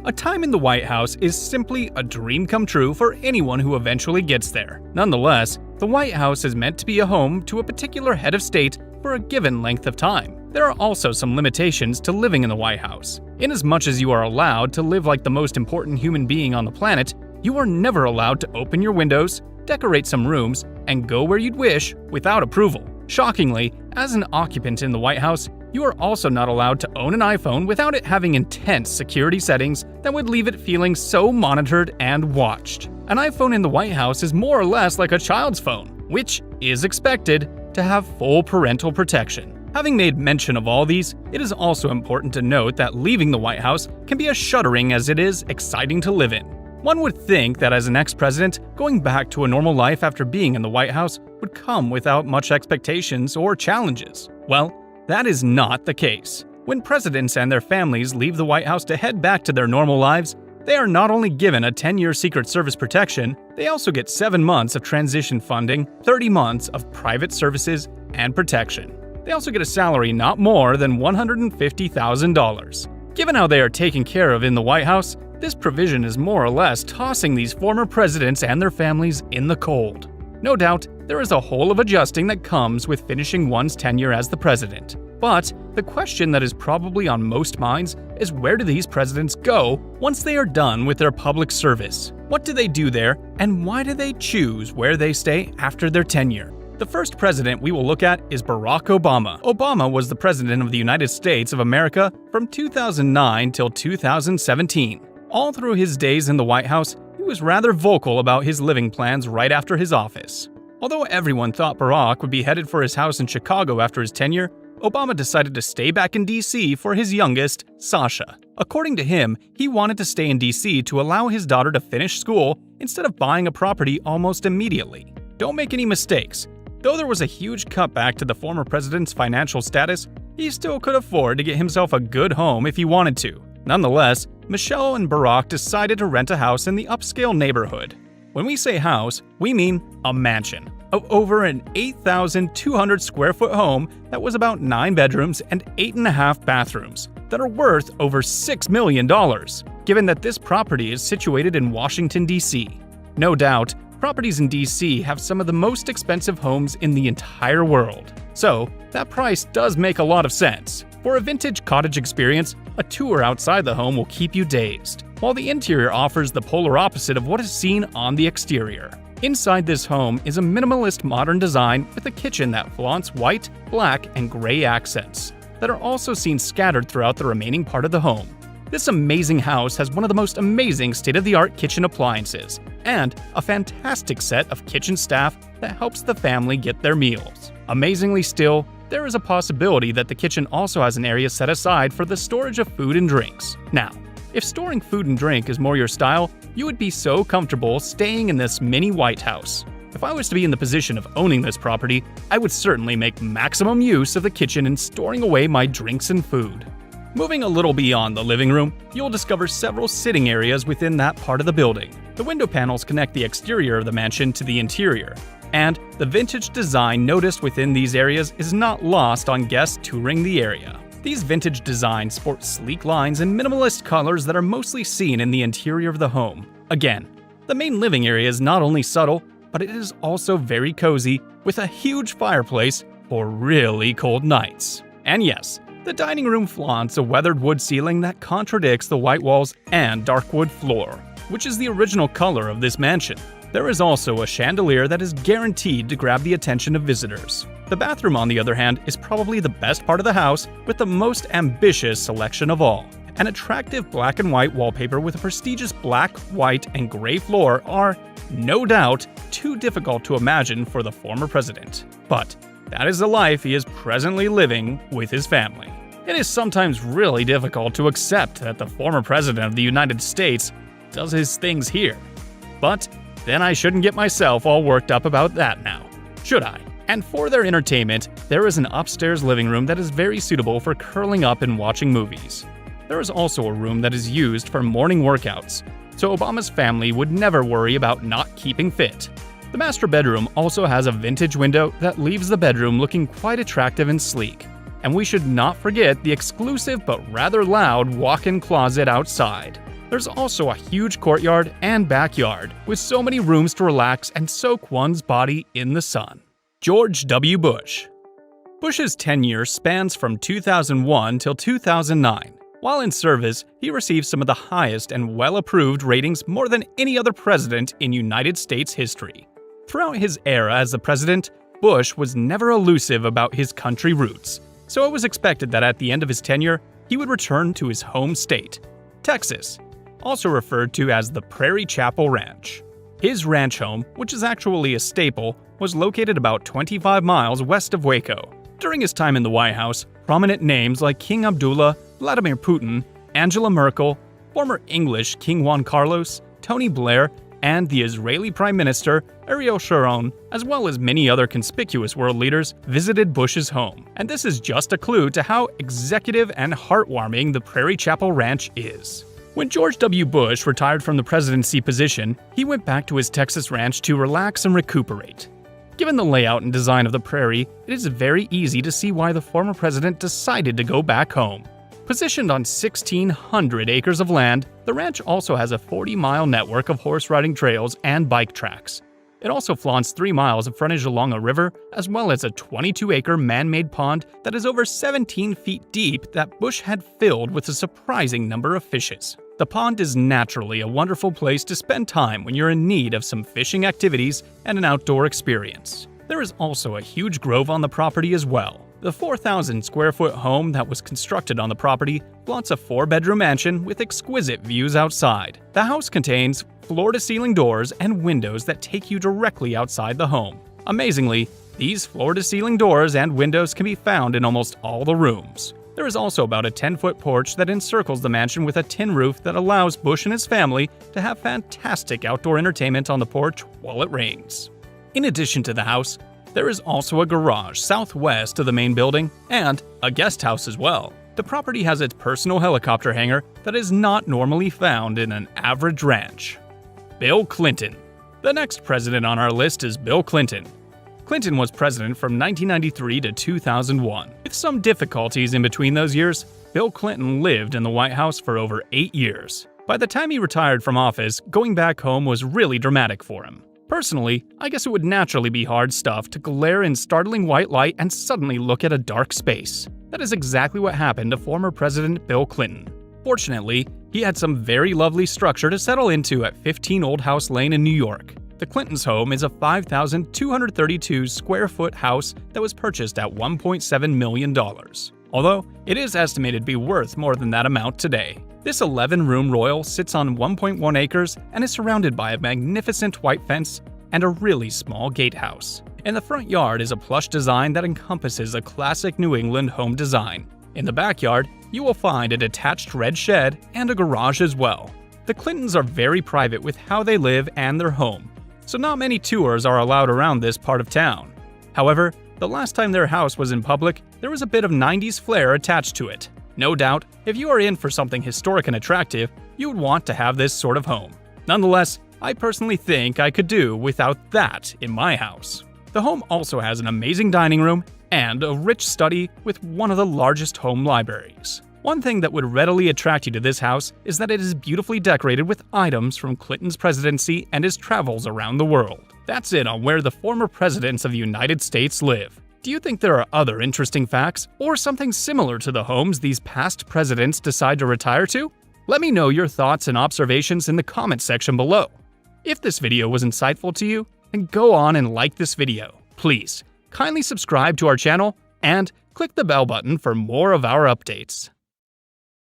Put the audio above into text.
A time in the White House is simply a dream come true for anyone who eventually gets there. Nonetheless, the White House is meant to be a home to a particular head of state for a given length of time. There are also some limitations to living in the White House. Inasmuch as you are allowed to live like the most important human being on the planet, you are never allowed to open your windows, decorate some rooms, and go where you'd wish without approval. Shockingly, as an occupant in the White House, you are also not allowed to own an iPhone without it having intense security settings that would leave it feeling so monitored and watched. An iPhone in the White House is more or less like a child's phone, which is expected to have full parental protection. Having made mention of all these, it is also important to note that leaving the White House can be as shuddering as it is exciting to live in. One would think that as an ex-president, going back to a normal life after being in the White House would come without much expectations or challenges. Well, that is not the case. When presidents and their families leave the White House to head back to their normal lives, they are not only given a 10-year Secret Service protection, they also get 7 months of transition funding, 30 months of private services, and protection. They also get a salary not more than $150,000. Given how they are taken care of in the White House, this provision is more or less tossing these former presidents and their families in the cold. No doubt, there is a whole of adjusting that comes with finishing one's tenure as the president. But the question that is probably on most minds is, where do these presidents go once they are done with their public service? What do they do there, and why do they choose where they stay after their tenure? The first president we will look at is Barack Obama. Obama was the president of the United States of America from 2009 till 2017. All through his days in the White House, he was rather vocal about his living plans right after his office. Although everyone thought Barack would be headed for his house in Chicago after his tenure, Obama decided to stay back in D.C. for his youngest, Sasha. According to him, he wanted to stay in D.C. to allow his daughter to finish school instead of buying a property almost immediately. Don't make any mistakes. Though there was a huge cutback to the former president's financial status, he still could afford to get himself a good home if he wanted to. Nonetheless, Michelle and Barack decided to rent a house in the upscale neighborhood. When we say house, we mean a mansion of over an 8,200 square foot home that was about 9 bedrooms and 8.5 bathrooms that are worth over $6 million, given that this property is situated in Washington, D.C. No doubt, properties in D.C. have some of the most expensive homes in the entire world. So, that price does make a lot of sense. For a vintage cottage experience, a tour outside the home will keep you dazed, while the interior offers the polar opposite of what is seen on the exterior. Inside this home is a minimalist modern design with a kitchen that flaunts white, black, and gray accents that are also seen scattered throughout the remaining part of the home. This amazing house has one of the most amazing state-of-the-art kitchen appliances and a fantastic set of kitchen staff that helps the family get their meals. Amazingly still, there is a possibility that the kitchen also has an area set aside for the storage of food and drinks. Now, if storing food and drink is more your style, you would be so comfortable staying in this mini White House. If I was to be in the position of owning this property, I would certainly make maximum use of the kitchen in storing away my drinks and food. Moving a little beyond the living room, you'll discover several sitting areas within that part of the building. The window panels connect the exterior of the mansion to the interior, and the vintage design noticed within these areas is not lost on guests touring the area. These vintage designs sport sleek lines and minimalist colors that are mostly seen in the interior of the home. Again, the main living area is not only subtle, but it is also very cozy, with a huge fireplace for really cold nights. And yes, the dining room flaunts a weathered wood ceiling that contradicts the white walls and dark wood floor, which is the original color of this mansion. There is also a chandelier that is guaranteed to grab the attention of visitors. The bathroom, on the other hand, is probably the best part of the house with the most ambitious selection of all. An attractive black and white wallpaper with a prestigious black, white, and gray floor are, no doubt, too difficult to imagine for the former president. But that is the life he is presently living with his family. It is sometimes really difficult to accept that the former president of the United States does his things here. But then I shouldn't get myself all worked up about that now, should I? And for their entertainment, there is an upstairs living room that is very suitable for curling up and watching movies. There is also a room that is used for morning workouts, so Obama's family would never worry about not keeping fit. The master bedroom also has a vintage window that leaves the bedroom looking quite attractive and sleek. And we should not forget the exclusive but rather loud walk-in closet outside. There's also a huge courtyard and backyard, with so many rooms to relax and soak one's body in the sun. George W. Bush. Bush's tenure spans from 2001 till 2009. While in service, he received some of the highest and well-approved ratings more than any other president in United States history. Throughout his era as the president, Bush was never elusive about his country roots, so it was expected that at the end of his tenure, he would return to his home state, Texas, also referred to as the Prairie Chapel Ranch. His ranch home, which is actually a staple, was located about 25 miles west of Waco. During his time in the White House, prominent names like King Abdullah, Vladimir Putin, Angela Merkel, former English King Juan Carlos, Tony Blair, and the Israeli Prime Minister Ariel Sharon, as well as many other conspicuous world leaders, visited Bush's home. And this is just a clue to how executive and heartwarming the Prairie Chapel Ranch is. When George W. Bush retired from the presidency position, he went back to his Texas ranch to relax and recuperate. Given the layout and design of the prairie, it is very easy to see why the former president decided to go back home. Positioned on 1,600 acres of land, the ranch also has a 40-mile network of horse riding trails and bike tracks. It also flaunts 3 miles of frontage along a river, as well as a 22-acre man-made pond that is over 17 feet deep that Bush had filled with a surprising number of fishes. The pond is naturally a wonderful place to spend time when you're in need of some fishing activities and an outdoor experience. There is also a huge grove on the property as well. The 4,000-square-foot home that was constructed on the property flaunts a 4-bedroom mansion with exquisite views outside. The house contains floor-to-ceiling doors and windows that take you directly outside the home. Amazingly, these floor-to-ceiling doors and windows can be found in almost all the rooms. There is also about a 10-foot porch that encircles the mansion with a tin roof that allows Bush and his family to have fantastic outdoor entertainment on the porch while it rains. In addition to the house, there is also a garage southwest of the main building and a guest house as well. The property has its personal helicopter hangar that is not normally found in an average ranch. Bill Clinton. The next president on our list is Bill Clinton. Clinton was president from 1993 to 2001. With some difficulties in between those years, Bill Clinton lived in the White House for over 8 years. By the time he retired from office, going back home was really dramatic for him. Personally, I guess it would naturally be hard stuff to glare in startling white light and suddenly look at a dark space. That is exactly what happened to former President Bill Clinton. Fortunately, he had some very lovely structure to settle into at 15 Old House Lane in New York. The Clintons' home is a 5,232 square foot house that was purchased at $1.7 million, although it is estimated to be worth more than that amount today. This 11-room royal sits on 1.1 acres and is surrounded by a magnificent white fence and a really small gatehouse. In the front yard is a plush design that encompasses a classic New England home design. In the backyard, you will find a detached red shed and a garage as well. The Clintons are very private with how they live and their home, so not many tours are allowed around this part of town. However, the last time their house was in public, there was a bit of 90s flair attached to it. No doubt, if you are in for something historic and attractive, you would want to have this sort of home. Nonetheless, I personally think I could do without that in my house. The home also has an amazing dining room and a rich study with one of the largest home libraries. One thing that would readily attract you to this house is that it is beautifully decorated with items from Clinton's presidency and his travels around the world. That's it on where the former presidents of the United States live. Do you think there are other interesting facts or something similar to the homes these past presidents decide to retire to? Let me know your thoughts and observations in the comments section below. If this video was insightful to you, then go on and like this video. Please, kindly subscribe to our channel and click the bell button for more of our updates.